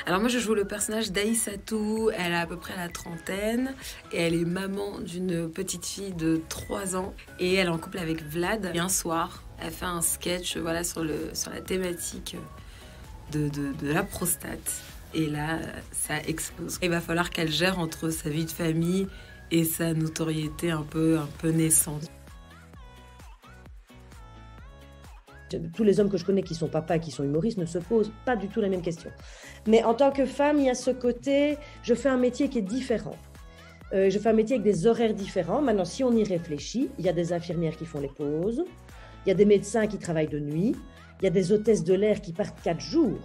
Alors moi je joue le personnage d'Aïssatou, elle a à peu près la trentaine et elle est maman d'une petite fille de 3 ans et elle est en couple avec Vlad. Et un soir, elle fait un sketch voilà, sur la thématique de la prostate et là ça explose. Il va falloir qu'elle gère entre sa vie de famille et sa notoriété un peu naissante. Tous les hommes que je connais qui sont papas et qui sont humoristes ne se posent pas du tout la même question. Mais en tant que femme, il y a ce côté, je fais un métier qui est différent. Je fais un métier avec des horaires différents. Maintenant, si on y réfléchit, il y a des infirmières qui font les pauses, il y a des médecins qui travaillent de nuit, il y a des hôtesses de l'air qui partent 4 jours.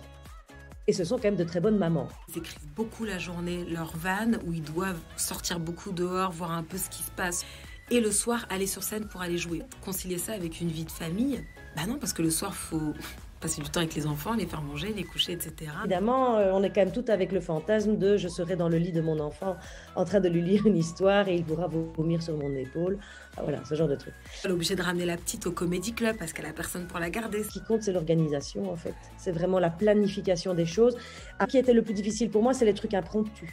Et ce sont quand même de très bonnes mamans. Ils écrivent beaucoup la journée leurs vannes où ils doivent sortir beaucoup dehors, voir un peu ce qui se passe. Et le soir, aller sur scène pour aller jouer. Concilier ça avec une vie de famille, bah non, parce que le soir, il faut passer du temps avec les enfants, les faire manger, les coucher, etc. Évidemment, on est quand même toutes avec le fantasme de je serai dans le lit de mon enfant en train de lui lire une histoire et il pourra vomir sur mon épaule. Voilà, ce genre de truc. Elle est obligée de ramener la petite au comédie club parce qu'elle a personne pour la garder. Ce qui compte, c'est l'organisation en fait. C'est vraiment la planification des choses. Ce qui était le plus difficile pour moi, c'est les trucs impromptus.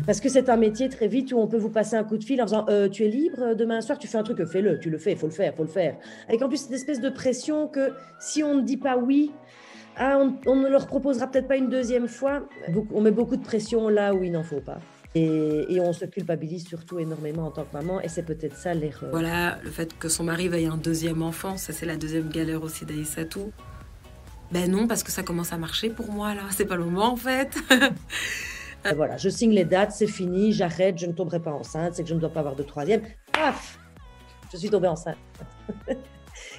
Parce que c'est un métier très vite où on peut vous passer un coup de fil en disant tu es libre demain soir, tu fais un truc, fais-le, tu le fais, il faut le faire. Avec en plus cette espèce de pression que si on ne dit pas oui, on ne leur proposera peut-être pas une deuxième fois. On met beaucoup de pression là où il n'en faut pas. Et on se culpabilise surtout énormément en tant que maman et c'est peut-être ça l'erreur. Voilà, le fait que son mari veuille un deuxième enfant, ça c'est la deuxième galère aussi d'Aïssatou. Ben non, parce que ça commence à marcher pour moi là, c'est pas le moment en fait. Voilà, je signe les dates, c'est fini, j'arrête, je ne tomberai pas enceinte, c'est que je ne dois pas avoir de troisième. Paf, je suis tombée enceinte.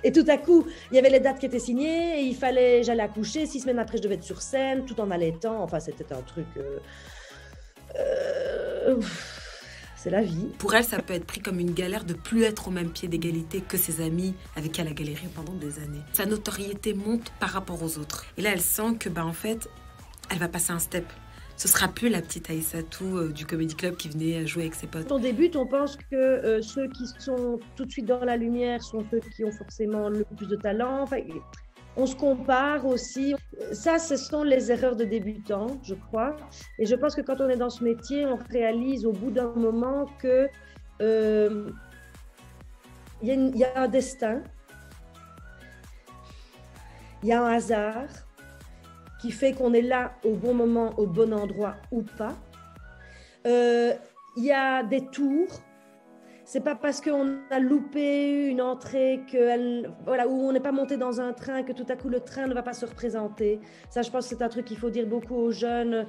Et tout à coup, il y avait les dates qui étaient signées, et j'allais accoucher, 6 semaines après, je devais être sur scène, tout en allaitant. Enfin, c'était un truc... c'est la vie. Pour elle, ça peut être pris comme une galère de plus être au même pied d'égalité que ses amis avec qui elle a galéré pendant des années. Sa notoriété monte par rapport aux autres. Et là, elle sent que, en fait, elle va passer un step. Ce sera plus la petite Aïssatou du Comedy Club qui venait jouer avec ses potes. Quand on débute, on pense que ceux qui sont tout de suite dans la lumière sont ceux qui ont forcément le plus de talent. Enfin, on se compare aussi. Ça, ce sont les erreurs de débutants, je crois. Et je pense que quand on est dans ce métier, on réalise au bout d'un moment que il y a un destin, il y a un hasard qui fait qu'on est là au bon moment, au bon endroit ou pas. Il y a des tours. C'est pas parce qu'on a loupé une entrée voilà, où on n'est pas monté dans un train que tout à coup le train ne va pas se représenter. Ça, je pense que c'est un truc qu'il faut dire beaucoup aux jeunes.